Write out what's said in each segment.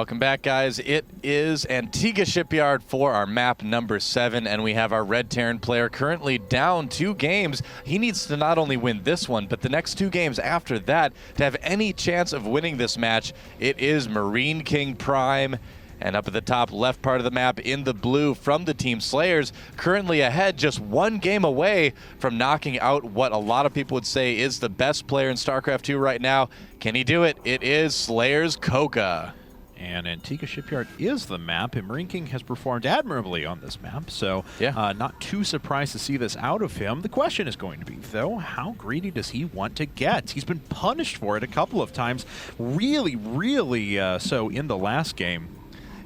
Welcome back, guys. It is Antiga Shipyard for our map number 7, and we have our Red Terran player currently down 2 games. He needs to not only win this one, but the next 2 games after that to have any chance of winning this match. It is MarineKingPrime. And up at the top left part of the map in the blue from the team Slayers, currently ahead, just 1 game away from knocking out what a lot of people would say is the best player in StarCraft 2 right now. Can he do it? It is Slayers CoCa. And Antiga Shipyard is the map, and MarineKing has performed admirably on this map, so not too surprised to see this out of him. The question is going to be, though, how greedy does he want to get? He's been punished for it a couple of times, really so in the last game.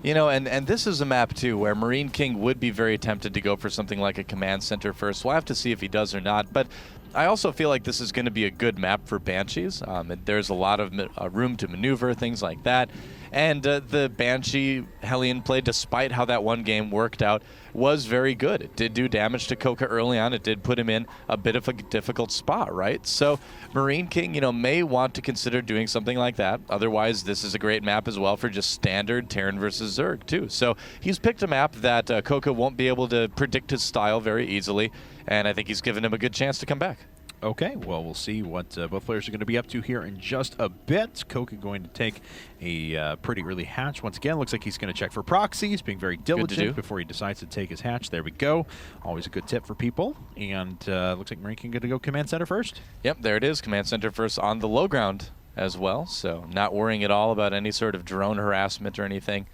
You know, and this is a map, too, where MarineKing would be very tempted to go for something like a command center first. We'll have to see if he does or not, but I also feel like this is going to be a good map for Banshees. There's a lot of room to maneuver, things like that. And the Banshee Hellion play, despite how that 1 game worked out, was very good. It did do damage to CoCa early on. It did put him in a bit of a difficult spot, right? So MarineKing, you know, may want to consider doing something like that. Otherwise, this is a great map as well for just standard Terran versus Zerg, too. So he's picked a map that CoCa won't be able to predict his style very easily, and I think he's given him a good chance to come back. Okay, well, we'll see what both players are going to be up to here in just a bit. CoCa going to take a pretty early hatch. Once again, looks like he's going to check for proxies, being very diligent before he decides to take his hatch. There we go. Always a good tip for people. And looks like MarineKing going to go command center first. Yep, there it is. Command center first on the low ground as well. So not worrying at all about any sort of drone harassment or anything.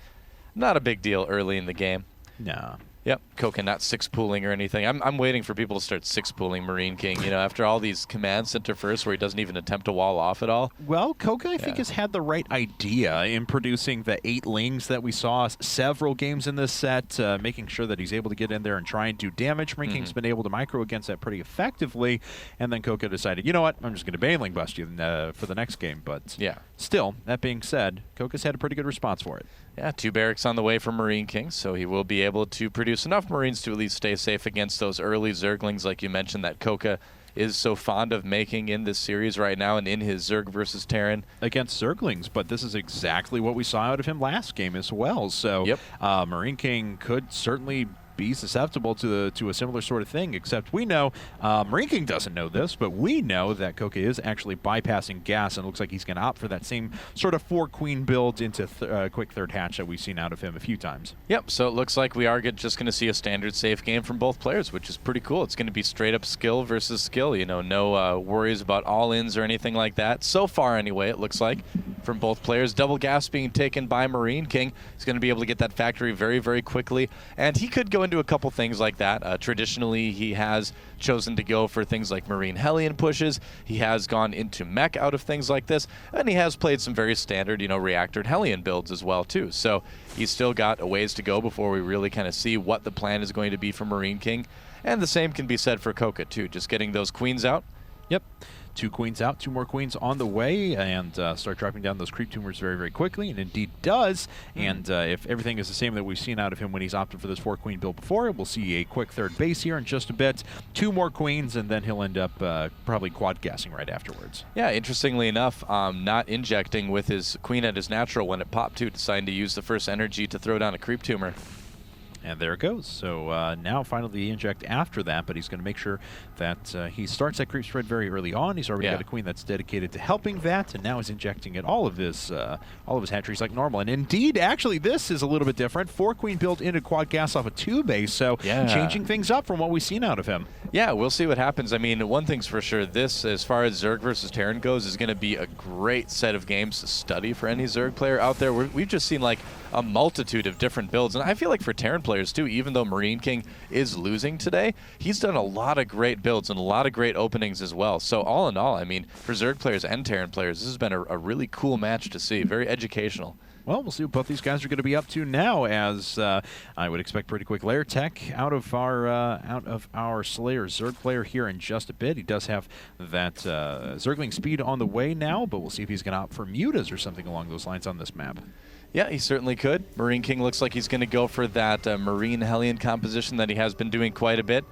Not a big deal early in the game. No. Yep, CoCa not 6-pooling or anything. I'm waiting for people to start 6-pooling MarineKing, you know, after all these command center first where he doesn't even attempt to wall off at all. Well, CoCa, I think, has had the right idea in producing the 8 lings that we saw several games in this set, making sure that he's able to get in there and try and do damage. MarineKing's been able to micro against that pretty effectively, and then CoCa decided, you know what, I'm just going to Baneling bust you for the next game. But still, that being said, CoCa's had a pretty good response for it. Yeah, 2 barracks on the way for MarineKing, so he will be able to produce enough Marines to at least stay safe against those early Zerglings, like you mentioned, that CoCa is so fond of making in this series right now and in his Zerg versus Terran. Against Zerglings, but this is exactly what we saw out of him last game as well. So MarineKing could certainly be susceptible to a similar sort of thing, except we know, MarineKing doesn't know this, but we know that CoCa is actually bypassing gas, and it looks like he's going to opt for that same sort of 4-queen build into quick third hatch that we've seen out of him a few times. Yep, so it looks like we are just going to see a standard safe game from both players, which is pretty cool. It's going to be straight up skill versus skill, you know, no worries about all-ins or anything like that. So far, anyway, it looks like, from both players. Double gas being taken by MarineKing. He's going to be able to get that factory very, very quickly, and he could go into a couple things like that. Traditionally, he has chosen to go for things like Marine Hellion pushes. He has gone into mech out of things like this, and he has played some very standard, you know, reactored Hellion builds as well, too. So he's still got a ways to go before we really kind of see what the plan is going to be for MarineKing. And the same can be said for CoCa, too. Just getting those queens out. Yep. 2 queens out, 2 more queens on the way, and start dropping down those creep tumors very, very quickly, and indeed does. And if everything is the same that we've seen out of him when he's opted for this 4-queen build before, we'll see a quick third base here in just a bit. 2 more queens, and then he'll end up probably quad gassing right afterwards. Yeah, interestingly enough, not injecting with his queen at his natural when it popped, too, deciding to use the first energy to throw down a creep tumor. And there it goes. So now finally the inject after that, but he's going to make sure that he starts that creep spread very early on. He's already got a queen that's dedicated to helping that, and now he's injecting at all of his hatcheries like normal. And indeed, actually, this is a little bit different. 4-queen build into quad gas off a 2 base, so changing things up from what we've seen out of him. Yeah, we'll see what happens. I mean, one thing's for sure, this, as far as Zerg versus Terran goes, is going to be a great set of games to study for any Zerg player out there. We've just seen, like, a multitude of different builds, and I feel like for Terran players, too, even though MarineKing is losing today, he's done a lot of great builds and a lot of great openings as well. So all in all, I mean, for Zerg players and Terran players, this has been a really cool match to see, very educational. Well, we'll see what both these guys are going to be up to now, as I would expect pretty quick lair tech out of our Slayer Zerg player here in just a bit. He does have that Zergling speed on the way now, but we'll see if he's going to opt for mutas or something along those lines on this map. Yeah, he certainly could. MarineKing looks like he's going to go for that Marine Hellion composition that he has been doing quite a bit.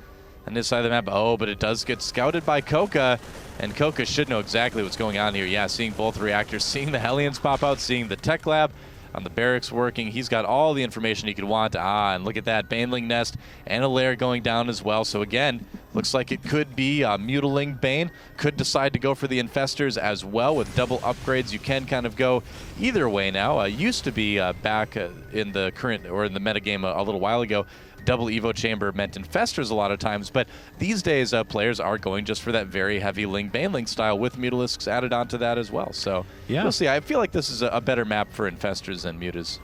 On this side of the map, but it does get scouted by CoCa, and CoCa should know exactly what's going on here. Yeah, seeing both reactors, seeing the Hellions pop out, seeing the tech lab. on the barracks working. He's got all the information he could want. And look at that, Baneling nest and a lair going down as well. So again, looks like it could be Mutiling Bane. Could decide to go for the Infestors as well with double upgrades. You can kind of go either way now. Used to be back in the current or in the metagame a little while ago, double Evo Chamber meant Infestors a lot of times, but these days players are going just for that very heavy Ling Baneling style with Mutalisks added onto that as well. So yeah, we'll see. I feel like this is a better map for Infestors than Mutas.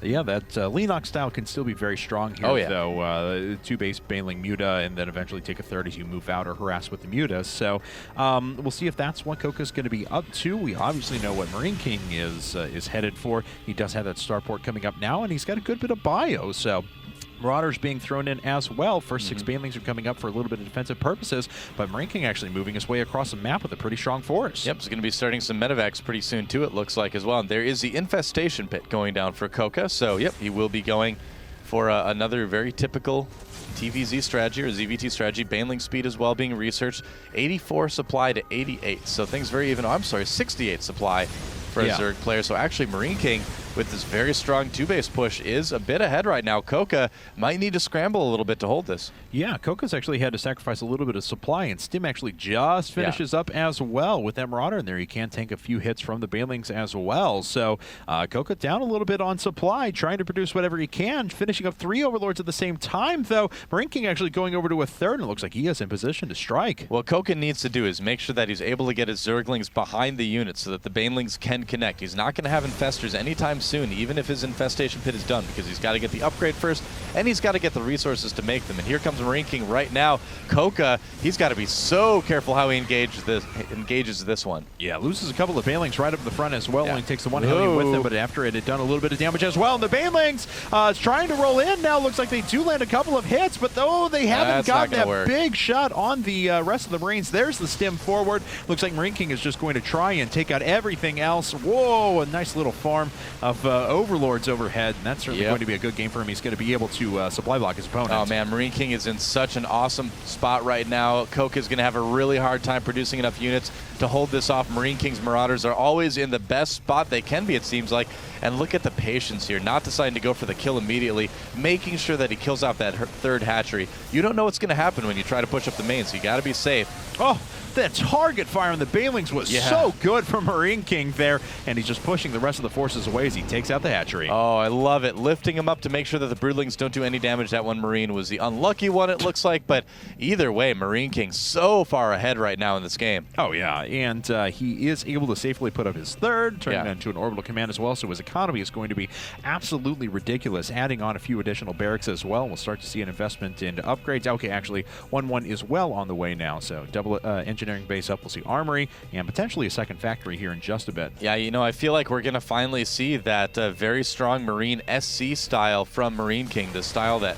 Yeah, that Leenox style can still be very strong here, though. 2 base Baneling Muta, and then eventually take a third as you move out or harass with the Muta. So we'll see if that's what CoCa's going to be up to. We obviously know what MarineKing is headed for. He does have that starport coming up now, and he's got a good bit of bio. So Marauders being thrown in as well. First 6 Banelings are coming up for a little bit of defensive purposes, but MarineKing actually moving his way across the map with a pretty strong force. Yep, he's going to be starting some medevacs pretty soon too, it looks like as well. And there is the Infestation Pit going down for CoCa, so yep, he will be going for another very typical TVZ strategy or ZVT strategy. Baneling speed as well being researched. 84 supply to 88, so things very even. Oh, I'm sorry, 68 supply for a Zerg player. So actually MarineKing with this very strong 2-base push is a bit ahead right now. CoCa might need to scramble a little bit to hold this. Yeah, CoCa's actually had to sacrifice a little bit of supply, and Stim actually just finishes up as well with that Marauder in there. He can tank a few hits from the Banelings as well. So CoCa down a little bit on supply, trying to produce whatever he can, finishing up 3 Overlords at the same time, though. MarineKing actually going over to a third, and it looks like he is in position to strike. What CoCa needs to do is make sure that he's able to get his Zerglings behind the units so that the Banelings can connect. He's not going to have Infestors anytime soon, even if his Infestation Pit is done, because he's got to get the upgrade first, and he's got to get the resources to make them. And here comes MarineKing right now. CoCa, he's got to be so careful how he engages this one. Yeah, loses a couple of Banelings right up the front as well. Only takes the one Hellion with him, but after it had done a little bit of damage as well. And the Banelings is trying to roll in now. Looks like they do land a couple of hits, but though they haven't gotten that big shot on the rest of the Marines. There's the Stim forward. Looks like MarineKing is just going to try and take out everything else. Whoa, a nice little farm of Overlords overhead, and that's certainly going to be a good game for him. He's going to be able to supply block his opponent. Oh man, MarineKing is in such an awesome spot right now. CoCa is going to have a really hard time producing enough units to hold this off. MarineKing's Marauders are always in the best spot they can be, it seems like. And look at the patience here, not deciding to go for the kill immediately, making sure that he kills off that third hatchery. You don't know what's going to happen when you try to push up the main, so you got to be safe. Oh, that target fire on the Banelings was so good from MarineKing there, and he's just pushing the rest of the forces away as he takes out the hatchery. Oh, I love it. Lifting him up to make sure that the Broodlings don't do any damage. That one Marine was the unlucky one, it looks like, but either way, MarineKing so far ahead right now in this game. Oh, yeah, and he is able to safely put up his third, turning it into an orbital command as well, so his economy is going to be absolutely ridiculous, adding on a few additional barracks as well. We'll start to see an investment into upgrades. Okay, actually, 1-1 is well on the way now, so double engineering base up. We'll see armory and potentially a second factory here in just a bit. Yeah, you know, I feel like we're going to finally see that very strong Marine SC style from MarineKing, the style that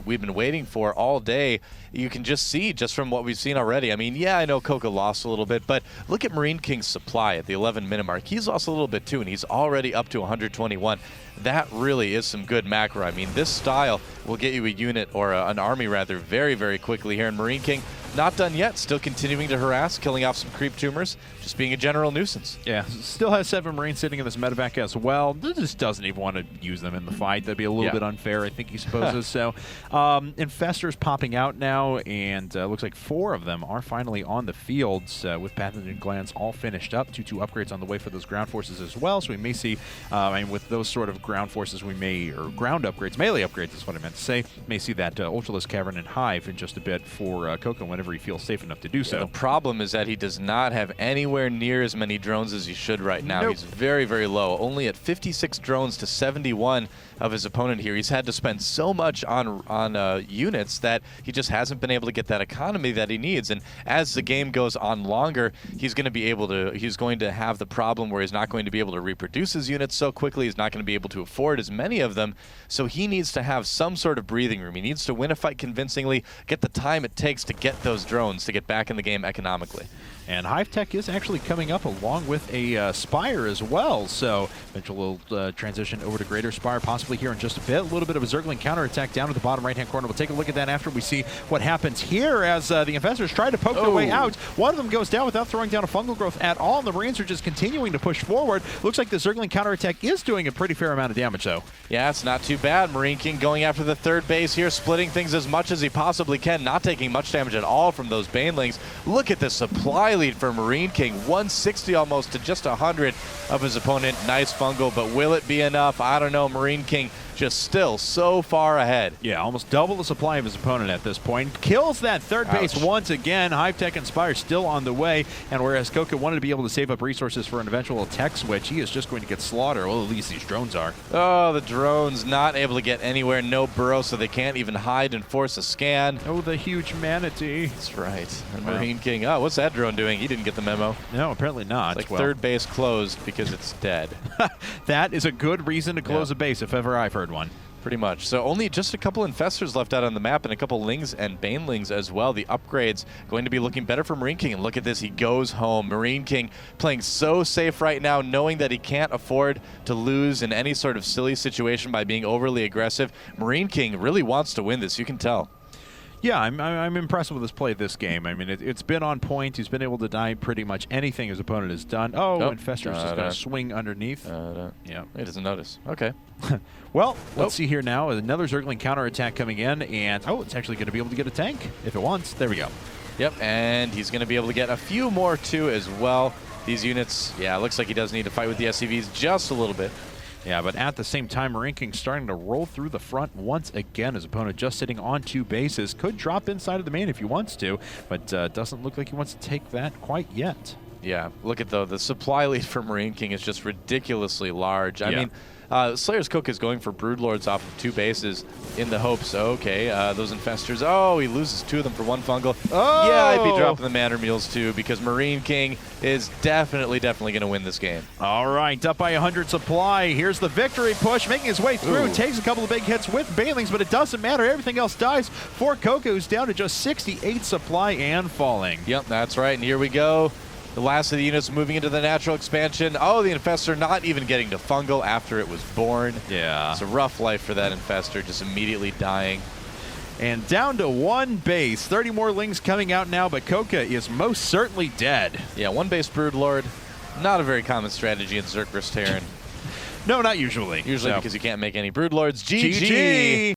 we've been waiting for all day. You can just see just from what we've seen already. I mean, yeah, I know CoCa lost a little bit, but look at MarineKing's supply at the 11-minute mark. He's lost a little bit too, and he's already up to 121. That really is some good macro. I mean, this style will get you a unit, or an army rather, very, very quickly here. And MarineKing, not done yet, still continuing to harass, killing off some creep tumors, just being a general nuisance. Yeah, still has 7 Marines sitting in this medevac as well. Just doesn't even want to use them in the fight. That'd be a little bit unfair, I think he supposes. So, Infestors popping out now, and looks like 4 of them are finally on the fields with pathogen glands all finished up. 2 upgrades on the way for those ground forces as well. So we may see, with those sort of ground forces, we may, or ground upgrades, melee upgrades is what I meant to say, may see that Ultralisk Cavern and Hive in just a bit for CoCa whenever he feels safe enough to do so. The problem is that he does not have anywhere near as many drones as he should right now. He's very, very low. Only at 56 drones to 71 of his opponent here. He's had to spend so much on units that he just hasn't been able to get that economy that he needs. And as the game goes on longer, he's going to have the problem where he's not going to be able to reproduce his units so quickly. He's not going to be able to afford as many of them. So he needs to have some sort of breathing room. He needs to win a fight convincingly, get the time it takes to get those drones to get back in the game economically. And Hive Tech is actually coming up along with a Spire as well. So eventual transition over to Greater Spire possibly here in just a bit. A little bit of a Zergling counterattack down at the bottom right-hand corner. We'll take a look at that after we see what happens here as the Infestors try to poke their way out. One of them goes down without throwing down a fungal growth at all. And the Marines are just continuing to push forward. Looks like the Zergling counterattack is doing a pretty fair amount of damage, though. Yeah, it's not too bad. MarineKing going after the third base here, splitting things as much as he possibly can, not taking much damage at all from those Banelings. Look at the supply lead for MarineKing. 160 almost to just 100 of his opponent. Nice fungal, but will it be enough? I don't know. MarineKing just still so far ahead. Yeah, almost double the supply of his opponent at this point. Kills that third base once again. Hive Tech and Spire still on the way. And whereas CoCa wanted to be able to save up resources for an eventual tech switch, he is just going to get slaughtered. Well, at least these drones are. Oh, the drones not able to get anywhere. No burrow, so they can't even hide and force a scan. Oh, the huge manatee. That's right. And MarineKing, oh, what's that drone doing? He didn't get the memo. No, apparently not. It's like third base closed because it's dead. That is a good reason to close a base if ever I've heard one. Pretty much. So only just a couple Infestors left out on the map and a couple Lings and Banelings as well. The upgrades going to be looking better for MarineKing. And look at this. He goes home. MarineKing playing so safe right now, knowing that he can't afford to lose in any sort of silly situation by being overly aggressive. MarineKing really wants to win this. You can tell. Yeah, I'm impressed with his play this game. I mean, it's been on point. He's been able to deny pretty much anything his opponent has done. Oh, Infestor's just going to swing underneath. Yeah, he doesn't notice. Okay. Well, let's see here now. Another Zergling counterattack coming in, and it's actually going to be able to get a tank if it wants. There we go. Yep, and he's going to be able to get a few more too as well. These units, yeah, it looks like he does need to fight with the SCVs just a little bit. Yeah, but at the same time, MarineKing starting to roll through the front once again. His opponent just sitting on 2 bases. Could drop inside of the main if he wants to, but doesn't look like he wants to take that quite yet. Yeah, look at the supply lead for MarineKing is just ridiculously large. I mean, Slayer's CoCa is going for Broodlords off of 2 bases in the hopes, those Infestors, he loses 2 of them for 1 fungal. Oh! Yeah, I'd be dropping the Manor Mules too because MarineKing is definitely going to win this game. All right, up by 100 supply. Here's the victory push, making his way through. Takes a couple of big hits with Banelings, but it doesn't matter. Everything else dies for CoCa, who's down to just 68 supply and falling. Yep, that's right, and here we go. The last of the units moving into the natural expansion. Oh, the Infestor not even getting to fungal after it was born. Yeah. It's a rough life for that Infestor, just immediately dying. And down to 1 base. 30 more Lings coming out now, but CoCa is most certainly dead. Yeah, 1 base Broodlord. Not a very common strategy in Zerg vs. Terran. No, not usually. Usually because you can't make any Broodlords. GG!